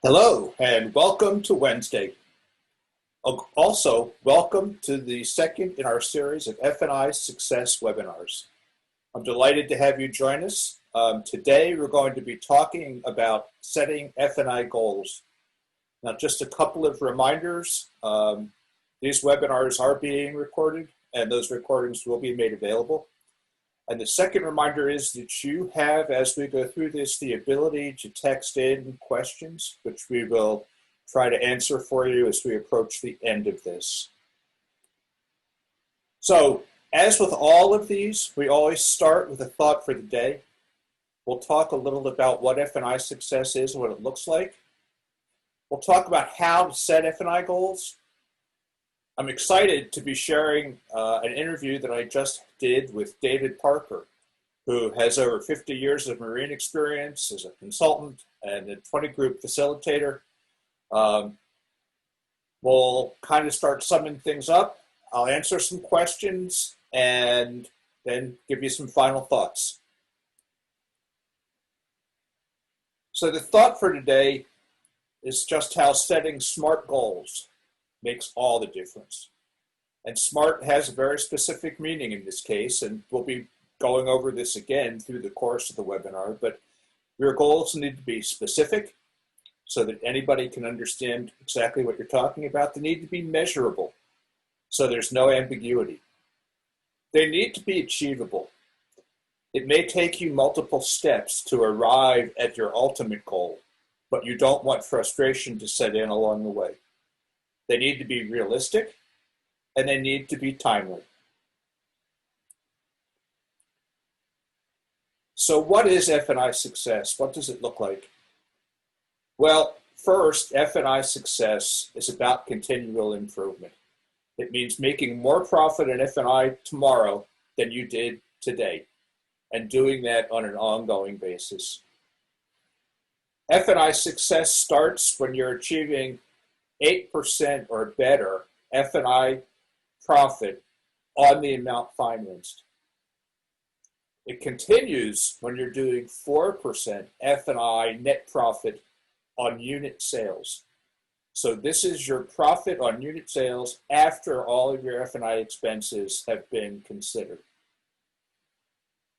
Hello, and welcome to Wednesday. Also, welcome to the second in our series of F&I Success webinars. I'm delighted to have you join us. Today, we're going to be talking about setting F&I goals. Now, just a couple of reminders. These webinars are being recorded, and those recordings will be made available. And the second reminder is that you have, as we go through this, the ability to text in questions, which we will try to answer for you as we approach the end of this. So, as with all of these, we always start with a thought for the day. We'll talk a little about what F&I success is and what it looks like. We'll talk about how to set F&I goals. I'm excited to be sharing an interview that I just did with David Parker, who has over 50 years of marine experience as a consultant and a 20-group facilitator. We'll kind of start summing things up. I'll answer some questions and then give you some final thoughts. So the thought for today is just how setting SMART goals makes all the difference. And SMART has a very specific meaning in this case, and we'll be going over this again through the course of the webinar, but your goals need to be specific so that anybody can understand exactly what you're talking about. They need to be measurable so there's no ambiguity. They need to be achievable. It may take you multiple steps to arrive at your ultimate goal, but you don't want frustration to set in along the way. They need to be realistic, and they need to be timely. So what is F&I success? What does it look like? Well, first, F&I success is about continual improvement. It means making more profit in F&I tomorrow than you did today, and doing that on an ongoing basis. F&I success starts when you're achieving 8% or better F&I profit on the amount financed. It continues when you're doing 4% F&I net profit on unit sales. So this is your profit on unit sales after all of your F&I expenses have been considered.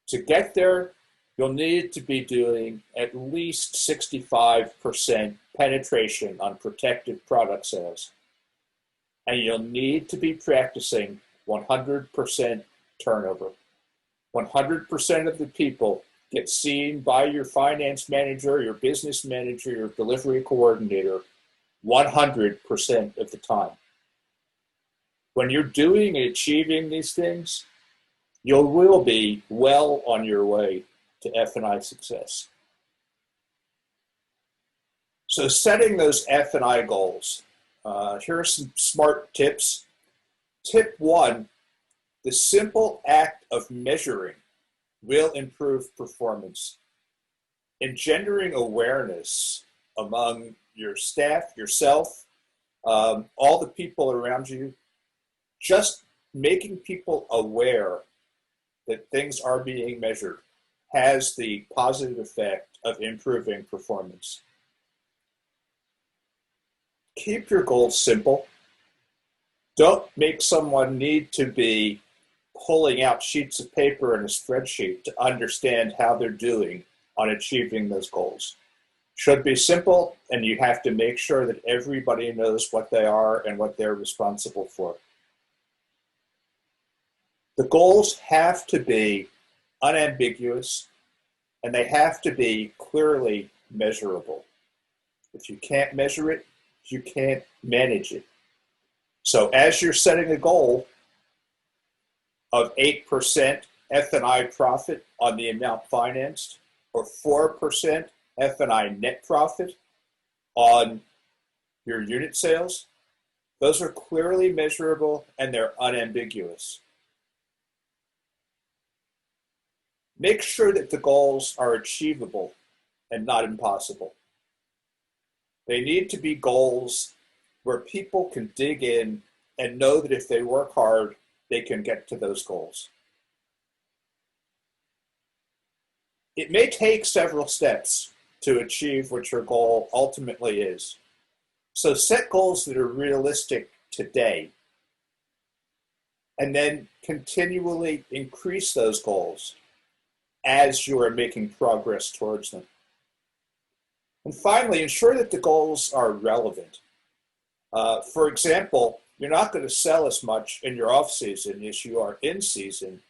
To get there, you'll need to be doing at least 65% penetration on protected product sales. And you'll need to be practicing 100% turnover. 100% of the people get seen by your finance manager, your business manager, your delivery coordinator 100% of the time. When you're doing and achieving these things, you will be well on your way to F&I success. So setting those F&I goals, here are some SMART tips. Tip 1, the simple act of measuring will improve performance. Engendering awareness among your staff, yourself, all the people around you, just making people aware that things are being measured has the positive effect of improving performance. Keep your goals simple. Don't make someone need to be pulling out sheets of paper and a spreadsheet to understand how they're doing on achieving those goals. Should be simple, and you have to make sure that everybody knows what they are and what they're responsible for. The goals have to be unambiguous, and they have to be clearly measurable. If you can't measure it, you can't manage it. So as you're setting a goal of 8% F&I profit on the amount financed, or 4% F&I net profit on your unit sales, those are clearly measurable and they're unambiguous. Make sure that the goals are achievable and not impossible. They need to be goals where people can dig in and know that if they work hard, they can get to those goals. It may take several steps to achieve what your goal ultimately is. So set goals that are realistic today, and then continually increase those goals as you are making progress towards them. And finally, ensure that the goals are relevant. For example, you're not going to sell as much in your off season as you are in season.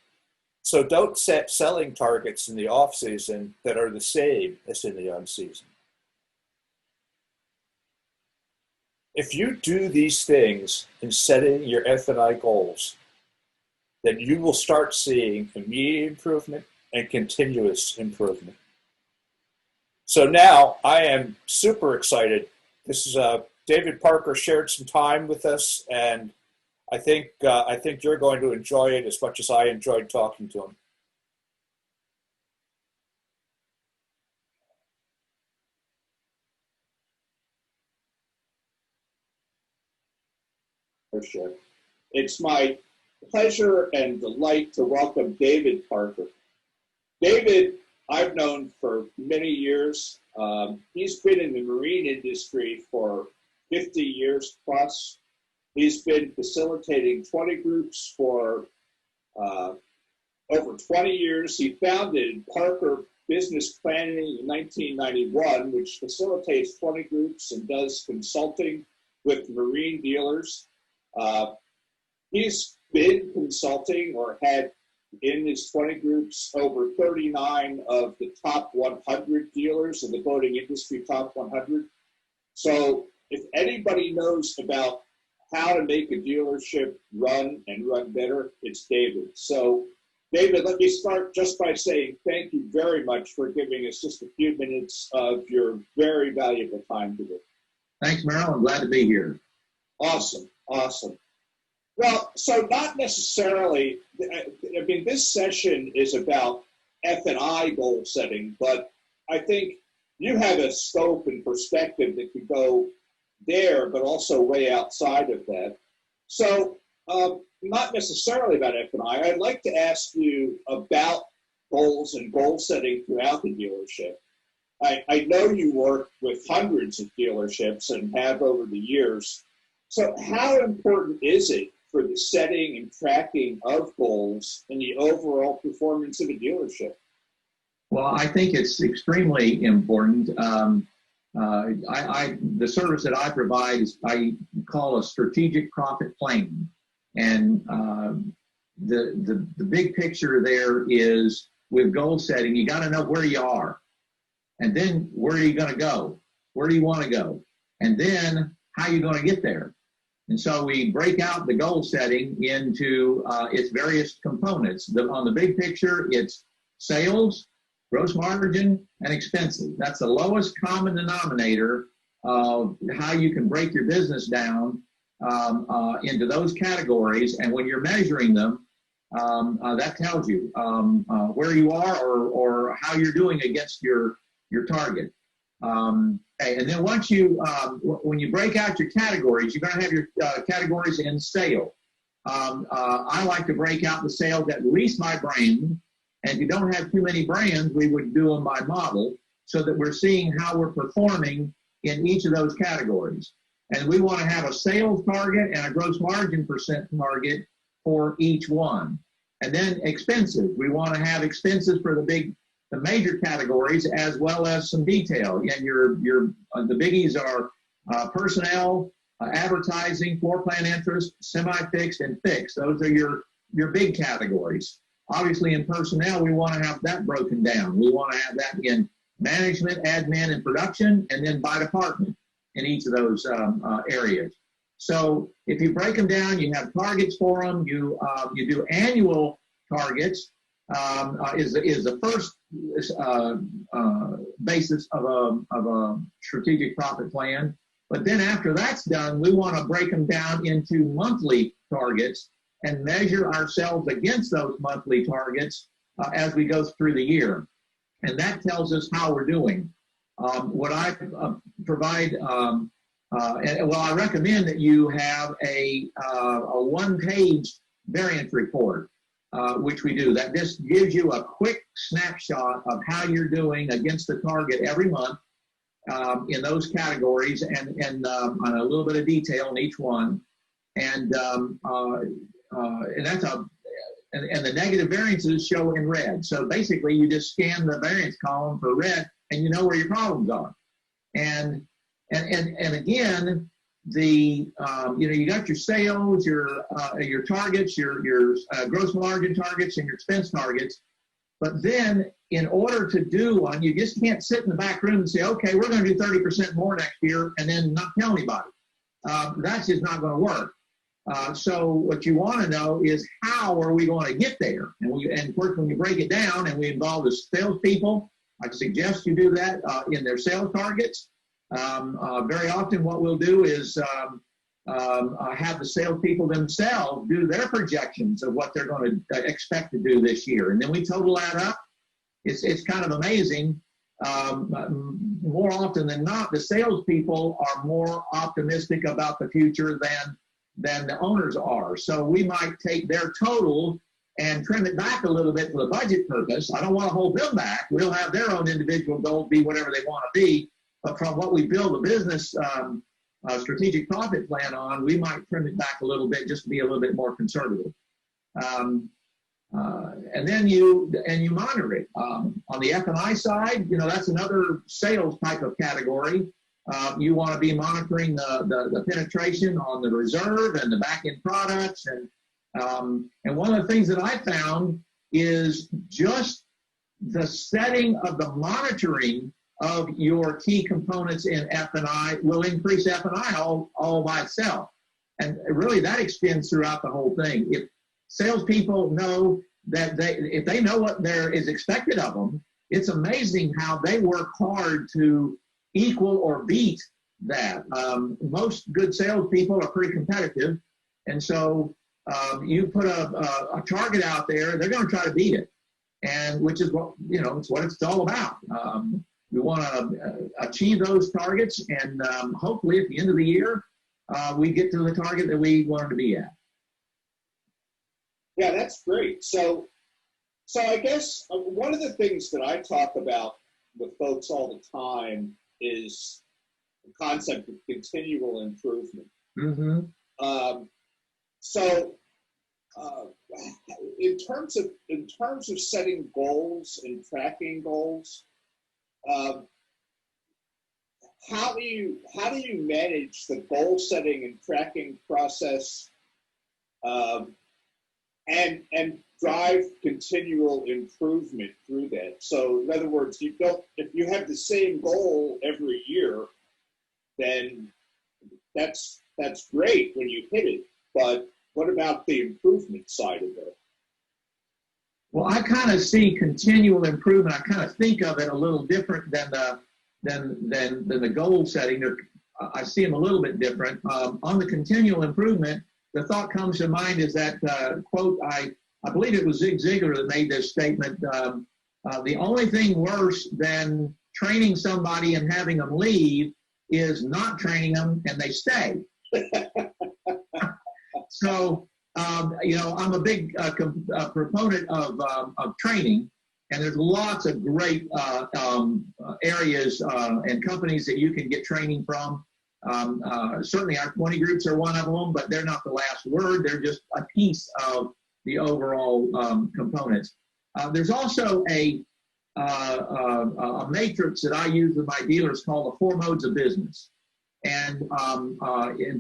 So don't set selling targets in the off season that are the same as in the on season. If you do these things in setting your F&I goals, then you will start seeing immediate improvement and continuous improvement. So now I am super excited. This is David Parker shared some time with us, and I think you're going to enjoy it as much as I enjoyed talking to him. It's my pleasure and delight to welcome David Parker. David, I've known for many years. He's been in the marine industry for 50 years plus. He's been facilitating 20 groups for over 20 years. He founded Parker Business Planning in 1991, which facilitates 20 groups and does consulting with marine dealers. He's been consulting or had in his 20 groups over 39 of the top 100 dealers in the boating industry, top 100. So if anybody knows about how to make a dealership run and run better, it's David. So David, let me start just by saying thank you very much for giving us just a few minutes of your very valuable time today. Thanks, Merrill. I'm glad to be here. Awesome, awesome. Well, so not necessarily, I mean, this session is about F&I goal setting, but I think you have a scope and perspective that could go there, but also way outside of that. So not necessarily about F&I. I'd like to ask you about goals and goal setting throughout the dealership. I know you work with hundreds of dealerships and have over the years. So how important is it for the setting and tracking of goals and the overall performance of a dealership? Well, I think it's extremely important. The service that I provide is I call a strategic profit plan. And the big picture there is with goal setting, you got to know where you are. And then where are you going to go? Where do you want to go? And then how are you going to get there? And so we break out the goal setting into its various components. On the big picture, it's sales, gross margin, and expenses. That's the lowest common denominator of how you can break your business down into those categories. And when you're measuring them, that tells you where you are or how you're doing against your target. And then once when you break out your categories, you're going to have your categories in sale. I like to break out the sales at least by brand. And if you don't have too many brands, we would do them by model so that we're seeing how we're performing in each of those categories. And we want to have a sales target and a gross margin percent target for each one. And then expenses. We want to have expenses for the major categories as well as some detail. And the biggies are personnel, advertising, floor plan interest, semi-fixed, and fixed. Those are your big categories. Obviously, in personnel, we want to have that broken down. We want to have that in management, admin, and production, and then by department in each of those areas. So if you break them down, you have targets for them. You do annual targets is the first basis of a strategic profit plan. But then after that's done, we want to break them down into monthly targets and measure ourselves against those monthly targets as we go through the year. And that tells us how we're doing. What I provide, I recommend that you have a one-page variance report. which we do. That just gives you a quick snapshot of how you're doing against the target every month in those categories, and on a little bit of detail in each one. And that's and the negative variances show in red. So basically, you just scan the variance column for red, and you know where your problems are. And again, the you got your sales, your targets, your gross margin targets, and your expense targets. But then, in order to do one, you just can't sit in the back room and say, okay, we're going to do 30% more next year, and then not tell anybody. That's just not going to work. So what you want to know is, how are we going to get there? And of course, when you break it down and we involve the salespeople, I suggest you do that in their sales targets. Very often what we'll do is have the salespeople themselves do their projections of what they're going to expect to do this year. And then we total that up. It's kind of amazing. More often than not, the salespeople are more optimistic about the future than the owners are. So we might take their total and trim it back a little bit for the budget purpose. I don't want to hold them back. We'll have their own individual goals be whatever they want to be. But from what we build a business strategic profit plan on, we might trim it back a little bit just to be a little bit more conservative. And then you monitor it. On the F&I side, that's another sales type of category. You want to be monitoring the penetration on the reserve and the back-end products. And one of the things that I found is just the setting of the monitoring of your key components in F&I will increase F&I all by itself. And really, that extends throughout the whole thing. If salespeople know that if they know what there is expected of them, it's amazing how they work hard to equal or beat that. Most good salespeople are pretty competitive, and so you put a target out there, they're going to try to beat it, and which is what it's what it's all about. We want to achieve those targets, and hopefully at the end of the year, we get to the target that we wanted to be at. Yeah, that's great. So I guess one of the things that I talk about with folks all the time is the concept of continual improvement. Mm-hmm. In terms of setting goals and tracking goals, how do you manage the goal setting and tracking process, and drive continual improvement through that? So in other words, if you have the same goal every year, then that's great when you hit it. But what about the improvement side of it? Well, I kind of see continual improvement. I kind of think of it a little different than the goal setting. I see them a little bit different. On the continual improvement, the thought comes to mind is that quote, I believe it was Zig Ziglar that made this statement. The only thing worse than training somebody and having them leave is not training them and they stay. So, I'm a big proponent of training, and there's lots of great areas and companies that you can get training from. Certainly our 20 groups are one of them, but they're not the last word. They're just a piece of the overall components. There's also a matrix that I use with my dealers called the 4 modes of business. And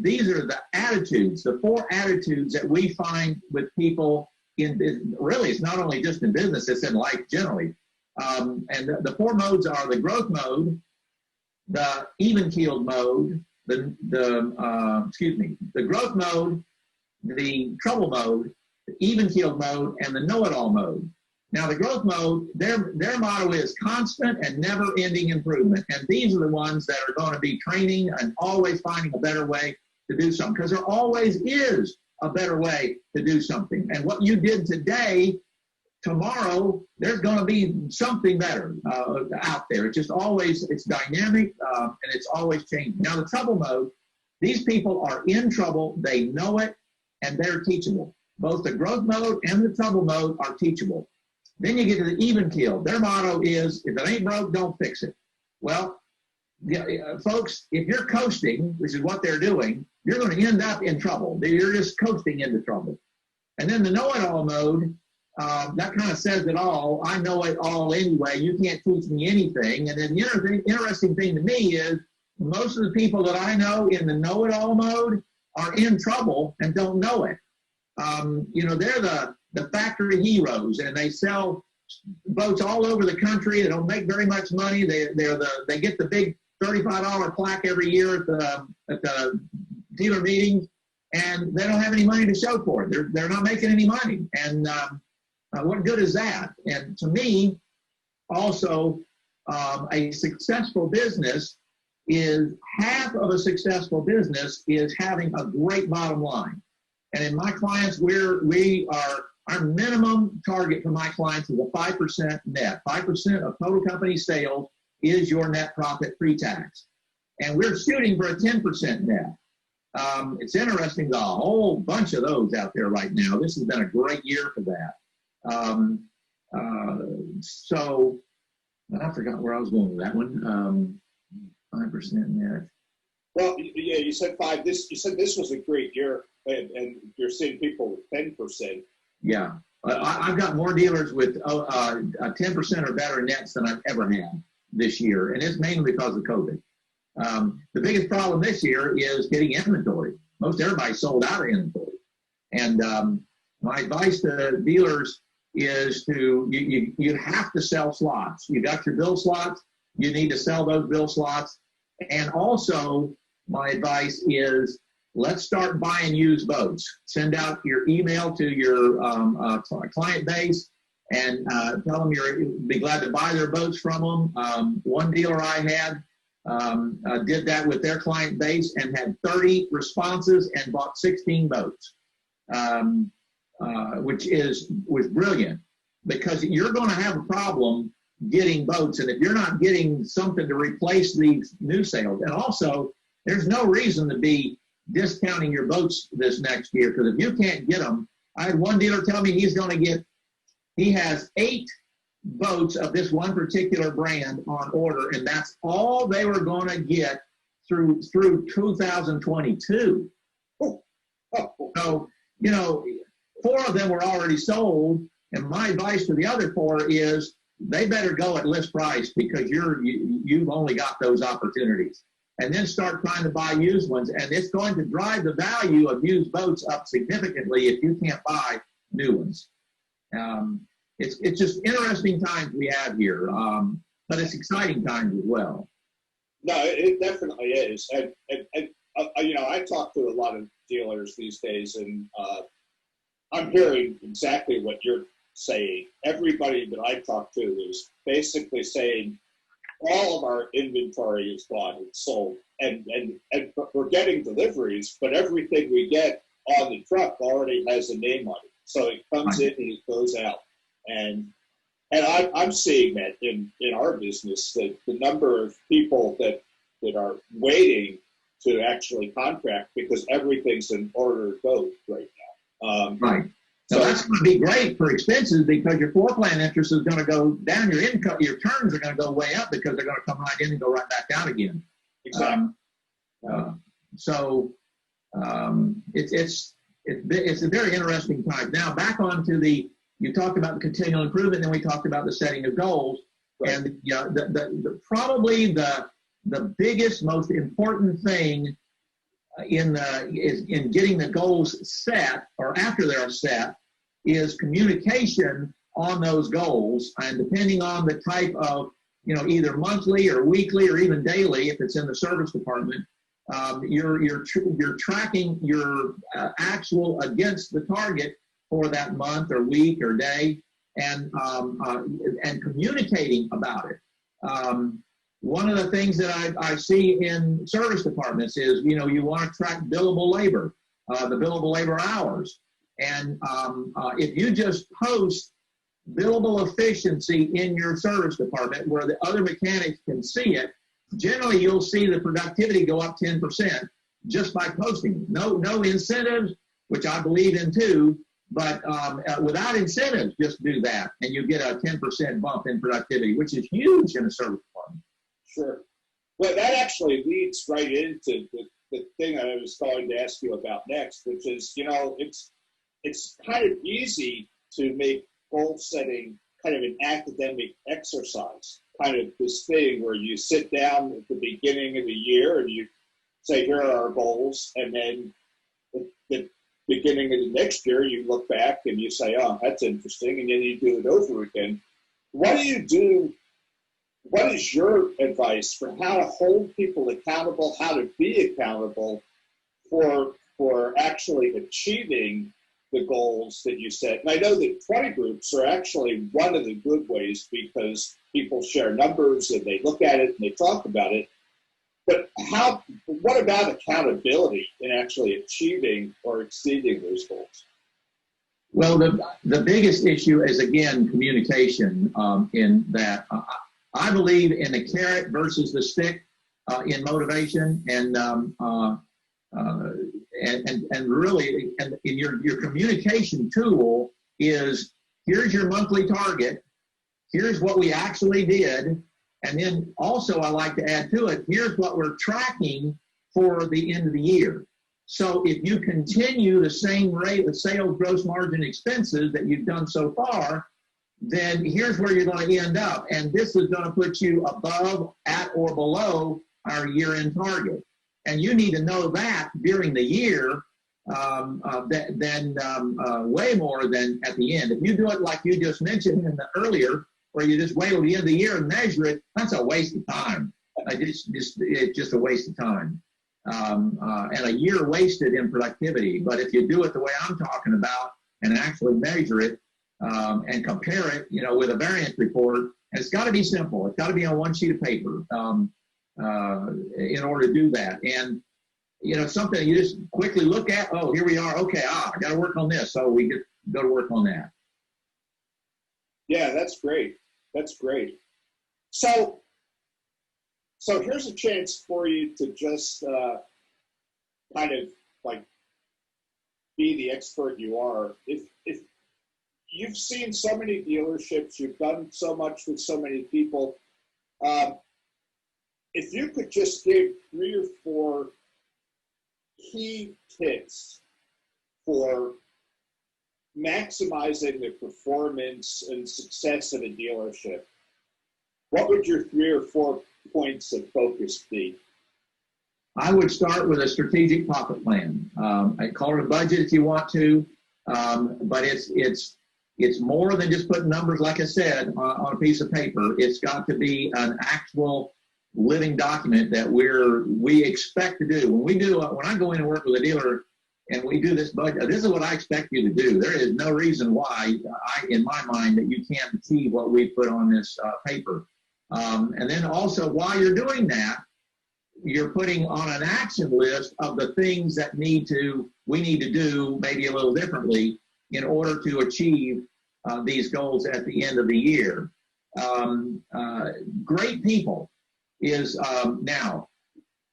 these are the attitudes, the 4 attitudes that we find with people in business. Really, it's not only just in business, it's in life generally. And the 4 modes are the growth mode, the even-keeled mode, the growth mode, the trouble mode, the even-keeled mode, and the know-it-all mode. Now, the growth mode, their motto is constant and never-ending improvement. And these are the ones that are going to be training and always finding a better way to do something, because there always is a better way to do something. And what you did today, tomorrow, there's going to be something better out there. It's just always, it's dynamic, and it's always changing. Now, the trouble mode, these people are in trouble, they know it, and they're teachable. both the growth mode and the trouble mode are teachable. Then you get to the even keel. Their motto is, if it ain't broke, don't fix it. Well, folks, if you're coasting, which is what they're doing, you're going to end up in trouble. You're just coasting into trouble. And then the know-it-all mode, that kind of says it all. I know it all anyway. You can't teach me anything. And then the interesting thing to me is most of the people that I know in the know-it-all mode are in trouble and don't know it. They're the factory heroes, and they sell boats all over the country. They don't make very much money. They get the big $35 plaque every year at the dealer meetings, and they don't have any money to show for it. They're not making any money, and what good is that? And to me, also, a successful business is half of a successful business is having a great bottom line. And in my clients, our minimum target for my clients is a 5% net. 5% of total company sales is your net profit pre-tax. And we're shooting for a 10% net. It's interesting, there's a whole bunch of those out there right now. This has been a great year for that. So I forgot where I was going with that one. 5% net. Well, yeah, you said five. You said this was a great year, and you're seeing people with 10%. Yeah, I've got more dealers with 10% or better nets than I've ever had this year, and it's mainly because of COVID. The biggest problem this year is getting inventory. Most everybody sold out of inventory, and my advice to dealers is you have to sell slots. You got your bill slots. You need to sell those bill slots, and also my advice is, let's start buying used boats. Send out your email to your client base and tell them you'd be glad to buy their boats from them. One dealer I had did that with their client base and had 30 responses and bought 16 boats, which was brilliant, because you're going to have a problem getting boats, and if you're not getting something to replace these new sales, and also there's no reason to be discounting your boats this next year, because if you can't get them, I had one dealer tell me he has 8 boats of this one particular brand on order, and that's all they were going to get through 2022. So, 4 of them were already sold, and my advice to the other 4 is they better go at list price, because you've only got those opportunities. And then start trying to buy used ones, and it's going to drive the value of used boats up significantly if you can't buy new ones. It's just interesting times we have here, but it's exciting times as well. No, it definitely is. And I talk to a lot of dealers these days, and I'm hearing exactly what you're saying. Everybody that I talk to is basically saying, all of our inventory is gone and sold, and we're getting deliveries, but everything we get on the truck already has a name on it. So it comes in and it goes out. And I'm seeing that in our business, that the number of people that are waiting to actually contract because everything's in order to go right now. Right. So that's going to be great for expenses, because your floor plan interest is going to go down. Your income, your turns are going to go way up, because they're going to come right in and go right back out again. Exactly. It's a very interesting time. Now back on to you talked about the continual improvement, and then we talked about the setting of goals. Right. And probably the biggest, most important thing in getting the goals set, or after they're set, is communication on those goals. And depending on the type of, either monthly or weekly or even daily, if it's in the service department, you're tracking your actual against the target for that month or week or day, and communicating about it. One of the things that I see in service departments is, you want to track billable labor, the billable labor hours. And if you just post billable efficiency in your service department where the other mechanics can see it, generally you'll see the productivity go up 10% just by posting. No incentives, which I believe in too, But without incentives, just do that, and you get a 10% bump in productivity, which is huge in a service department. Sure. Well, that actually leads right into the thing I was going to ask you about next, which is, it's kind of easy to make goal setting kind of an academic exercise, kind of this thing where you sit down at the beginning of the year and you say, here are our goals, and then the beginning of the next year, you look back and you say, oh, that's interesting, and then you do it over again. What do you do? What is your advice for how to hold people accountable, how to be accountable for actually achieving the goals that you set? And I know that 20 groups are actually one of the good ways because people share numbers and they look at it and they talk about it. But what about accountability in actually achieving or exceeding those goals? Well, the biggest issue is, again, communication in that I believe in the carrot versus the stick in motivation, and really, and in your communication tool is, here's your monthly target, here's what we actually did, and then also I like to add to it, here's what we're tracking for the end of the year. So if you continue the same rate of sales, gross margin, expenses that you've done so far, then here's where you're going to end up. And this is going to put you above, at, or below our year-end target. And you need to know that during the year way more than at the end. If you do it like you just mentioned in the earlier, where you just wait till the end of the year and measure it, that's a waste of time. It's just a waste of time. And a year wasted in productivity. But if you do it the way I'm talking about and actually measure it and compare it, with a variance report, and it's got to be simple. It's got to be on one sheet of paper in order to do that. And, something you just quickly look at, oh, here we are. Okay, I got to work on this. So we get go to work on that. Yeah, that's great. That's great. So here's a chance for you to just kind of like be the expert you are. If you've seen so many dealerships, you've done so much with so many people, if you could just give 3 or 4 key tips for maximizing the performance and success of a dealership, what would your 3 or 4 points of focus be? I would start with a strategic profit plan. I call it a budget if you want to, but it's more than just putting numbers, like I said, on a piece of paper. It's got to be an actual living document that we expect to do. When I go in and work with a dealer and we do this budget, this is what I expect you to do. There is no reason why, in my mind, that you can't achieve what we put on this paper. And then also, while you're doing that, you're putting on an action list of the things that we need to do maybe a little differently in order to achieve these goals at the end of the year. Great people is now,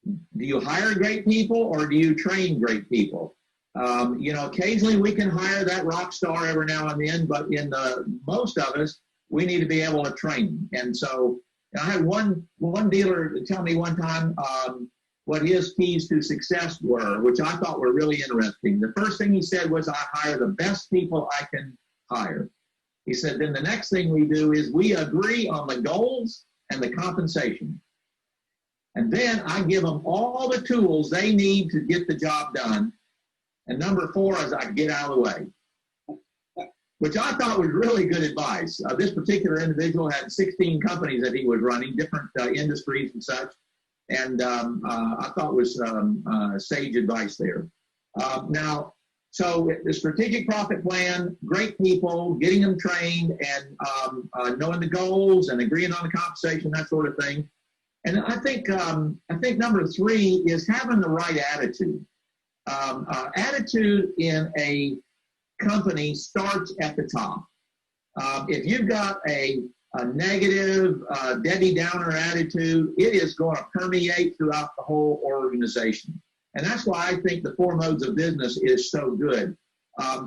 do you hire great people or do you train great people? Occasionally we can hire that rock star every now and then, but most of us, we need to be able to train. And so I had one dealer tell me one time what his keys to success were, which I thought were really interesting. The first thing he said was, I hire the best people I can hire. He said, then the next thing we do is we agree on the goals and the compensation. And then I give them all the tools they need to get the job done. And number 4 is I get out of the way, which I thought was really good advice. This particular individual had 16 companies that he was running, different industries and such. And I thought was sage advice there. So the strategic profit plan, great people, getting them trained, and knowing the goals and agreeing on the compensation, that sort of thing. And I think number 3 is having the right attitude. Attitude in a company starts at the top. If you've got a negative, Debbie Downer attitude, it is going to permeate throughout the whole organization. And that's why I think the 4 modes of business is so good.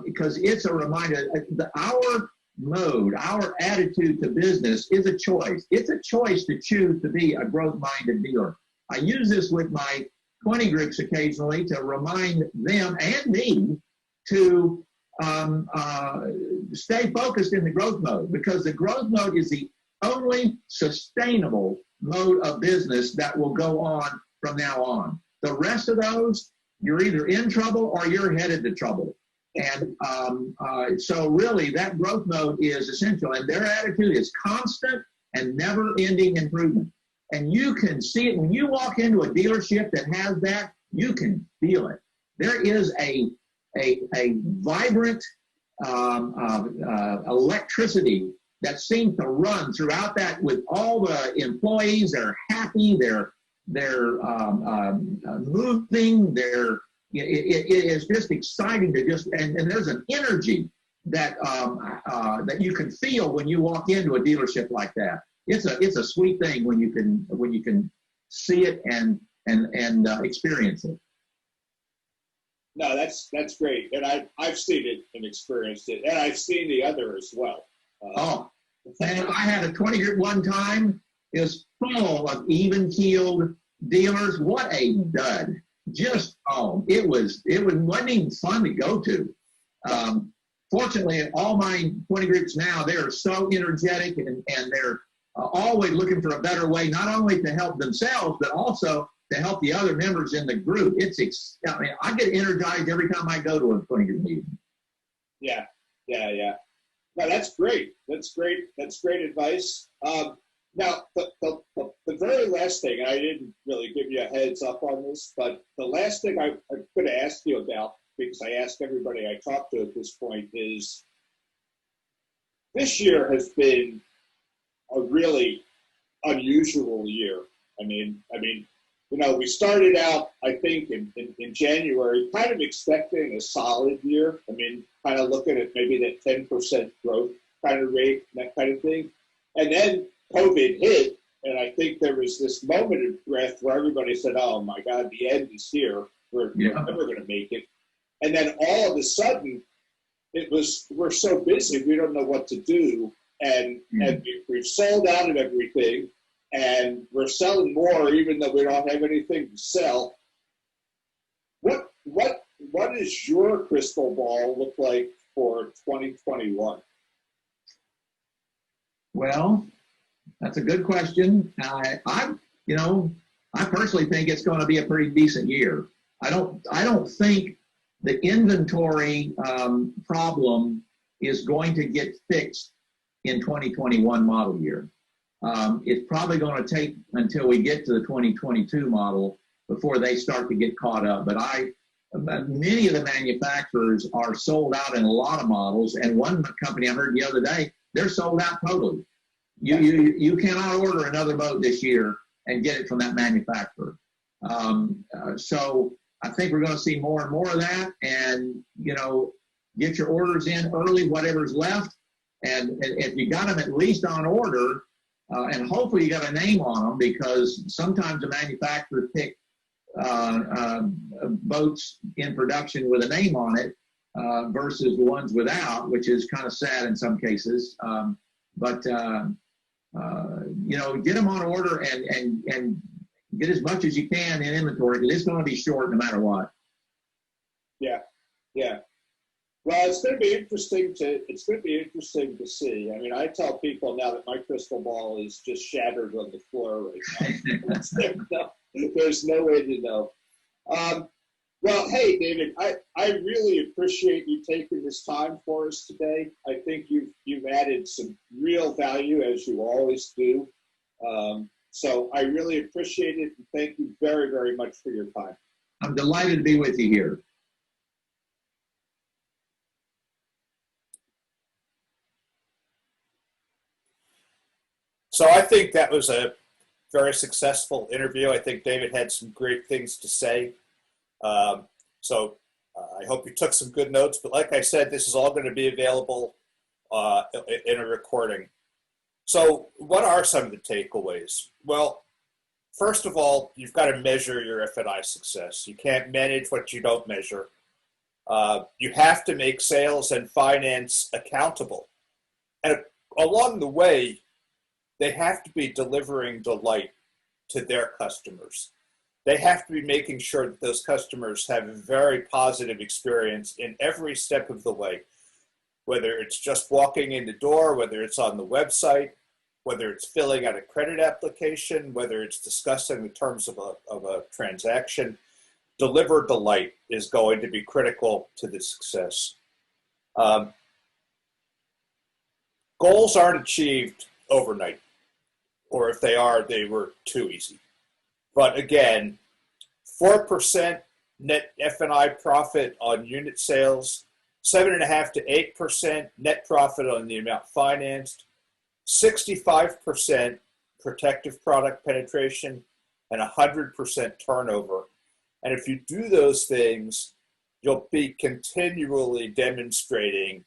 because it's a reminder that our attitude to business is a choice. It's a choice to choose to be a growth-minded dealer. I use this with my 20 groups occasionally to remind them and me to stay focused in the growth mode, because the growth mode is the only sustainable mode of business that will go on from now on. The rest of those, you're either in trouble or you're headed to trouble. And so really that growth mode is essential, and their attitude is constant and never-ending improvement. And you can see it when you walk into a dealership that has that. You can feel it. There is a vibrant electricity that seems to run throughout that with all the employees. They're happy. They're moving. It is just exciting to and there's an energy that that you can feel when you walk into a dealership like that. It's a sweet thing when you can see it and experience it. No, that's great, and I've seen it and experienced it, and I've seen the other as well. And I had a 20 group one time. It was full of even-keeled dealers. What a dud! It wasn't even fun to go to. Fortunately, all my 20 groups now, they're so energetic and they're always looking for a better way, not only to help themselves, but also to help the other members in the group. I get energized every time I go to a 20 group meeting. Yeah. No, that's great. That's great advice. Now, the very last thing, I didn't really give you a heads up on this, but the last thing I'm going to ask you about, because I ask everybody I talk to at this point, is this year has been a really unusual year. I mean, we started out, I think, in January, kind of expecting a solid year. I mean, kind of looking at maybe that 10% growth kind of rate, that kind of thing. And then COVID hit, and I think there was this moment of breath where everybody said, oh my God, the end is here. We're never going to make it. And then all of a sudden, we're so busy, we don't know what to do. And we've sold out of everything, and we're selling more even though we don't have anything to sell. What does your crystal ball look like for 2021? Well, that's a good question. I personally think it's going to be a pretty decent year. I don't think the inventory problem is going to get fixed in 2021 model year. It's probably going to take until we get to the 2022 model before they start to get caught up. But many of the manufacturers are sold out in a lot of models, and one company I heard the other day, they're sold out totally. You cannot order another boat this year and get it from that manufacturer. So I think we're going to see more and more of that, and get your orders in early, whatever's left, and if you got them at least on order, and hopefully you got a name on them, because sometimes the manufacturers pick boats in production with a name on it versus the ones without, which is kind of sad in some cases. But get them on order and get as much as you can in inventory, because it's going to be short no matter what. Yeah. Well, it's going to be interesting to see. I mean, I tell people now that my crystal ball is just shattered on the floor right now. There's no way to know. Well, hey, David, I really appreciate you taking this time for us today. I think you've added some real value, as you always do. So I really appreciate it, and thank you very, very much for your time. I'm delighted to be with you here. So I think that was a very successful interview. I think David had some great things to say. So I hope you took some good notes. But like I said, this is all going to be available in a recording. So what are some of the takeaways? Well, first of all, you've got to measure your F&I success. You can't manage what you don't measure. You have to make sales and finance accountable. And along the way, they have to be delivering delight to their customers. They have to be making sure that those customers have a very positive experience in every step of the way, whether it's just walking in the door, whether it's on the website, whether it's filling out a credit application, whether it's discussing the terms of a transaction. Deliver delight is going to be critical to the success. Goals aren't achieved overnight, or if they are, they were too easy. But again, 4% net F&I profit on unit sales, 7.5% to 8% net profit on the amount financed, 65% protective product penetration, and 100% turnover. And if you do those things, you'll be continually demonstrating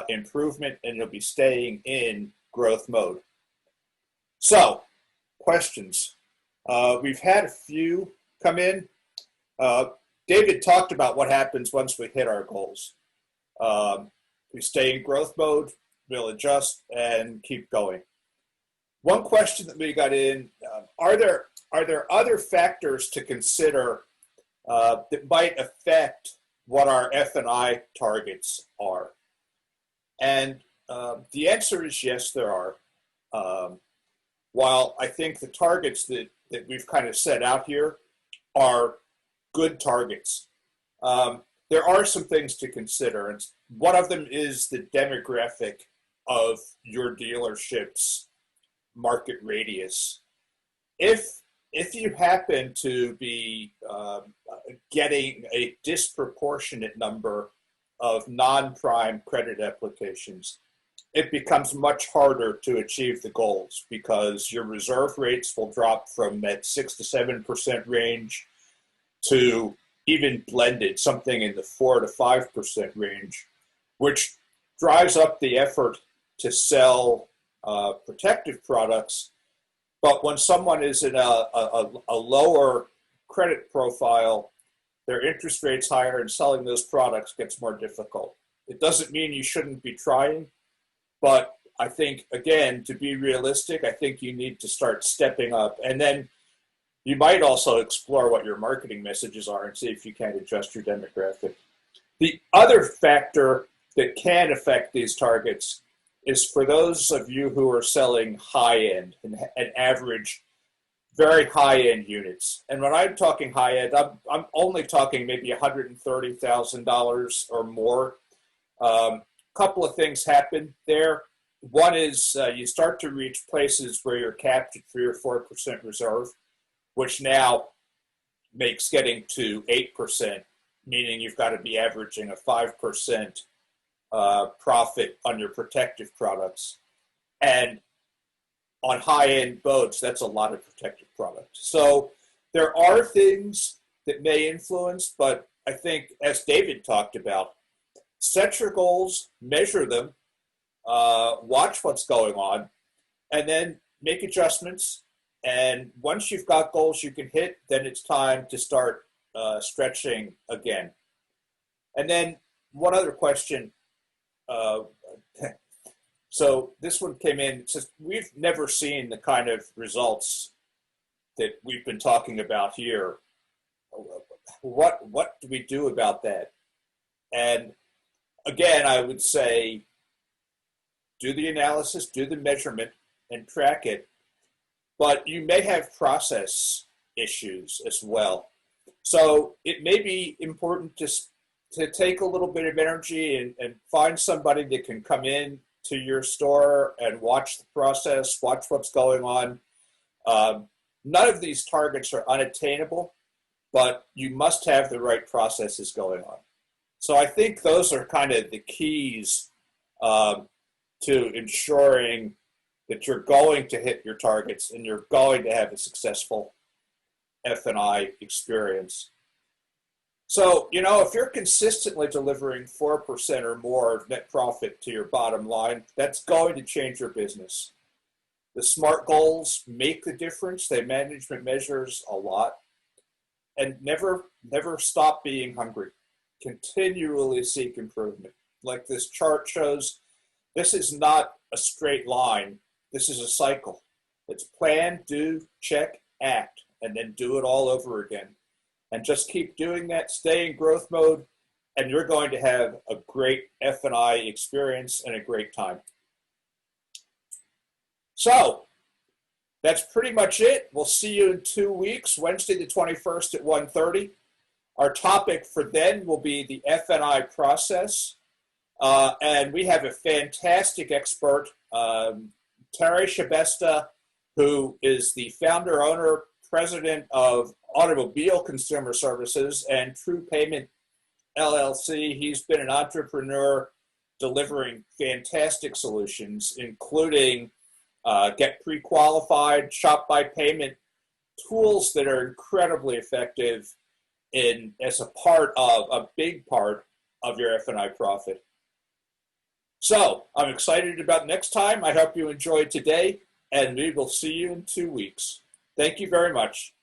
improvement, and you'll be staying in growth mode. So, questions. We've had a few come in. David talked about what happens once we hit our goals. We stay in growth mode, we'll adjust, and keep going. One question that we got in, are there other factors to consider that might affect what our F&I targets are? And the answer is yes, there are. While I think the targets that we've kind of set out here are good targets, there are some things to consider. And one of them is the demographic of your dealership's market radius. If you happen to be getting a disproportionate number of non-prime credit applications, it becomes much harder to achieve the goals because your reserve rates will drop from that 6 to 7% range to even blended, something in the 4 to 5% range, which drives up the effort to sell protective products. But when someone is in a lower credit profile, their interest rate's higher, and selling those products gets more difficult. It doesn't mean you shouldn't be trying, but I think, again, to be realistic, I think you need to start stepping up. And then you might also explore what your marketing messages are and see if you can adjust your demographic. The other factor that can affect these targets is for those of you who are selling high-end and average, very high-end units. And when I'm talking high-end, I'm only talking maybe $130,000 or more. Couple of things happen there. One is you start to reach places where you're capped at 3 or 4% reserve, which now makes getting to 8%, meaning you've got to be averaging a 5% profit on your protective products. And on high-end boats, that's a lot of protective products. So there are things that may influence, but I think, as David talked about, set your goals, measure them, watch what's going on, and then make adjustments. And once you've got goals you can hit, then it's time to start stretching again. And then one other question. So this one came in. It says, we've never seen the kind of results that we've been talking about here. What do we do about that? And again, I would say, do the analysis, do the measurement, and track it. But you may have process issues as well. So it may be important to take a little bit of energy and find somebody that can come in to your store and watch the process, watch what's going on. None of these targets are unattainable, but you must have the right processes going on. So I think those are kind of the keys to ensuring that you're going to hit your targets and you're going to have a successful F&I experience. So, if you're consistently delivering 4% or more of net profit to your bottom line, that's going to change your business. The SMART goals make the difference. They management measures a lot. And never stop being hungry. continually seek improvement. Like this chart shows, this is not a straight line. This is a cycle. It's plan, do, check, act, and then do it all over again. And just keep doing that, stay in growth mode, and you're going to have a great F&I experience and a great time. So that's pretty much it. We'll see you in 2 weeks, Wednesday the 21st at 1:30. Our topic for then will be the F&I process. And we have a fantastic expert, Terry Shabesta, who is the founder, owner, president of Automobile Consumer Services and True Payment LLC. He's been an entrepreneur delivering fantastic solutions, including get pre-qualified, shop by payment, tools that are incredibly effective as a big part of your F&I profit. So I'm excited about next time. I hope you enjoyed today, and we will see you in 2 weeks. Thank you very much.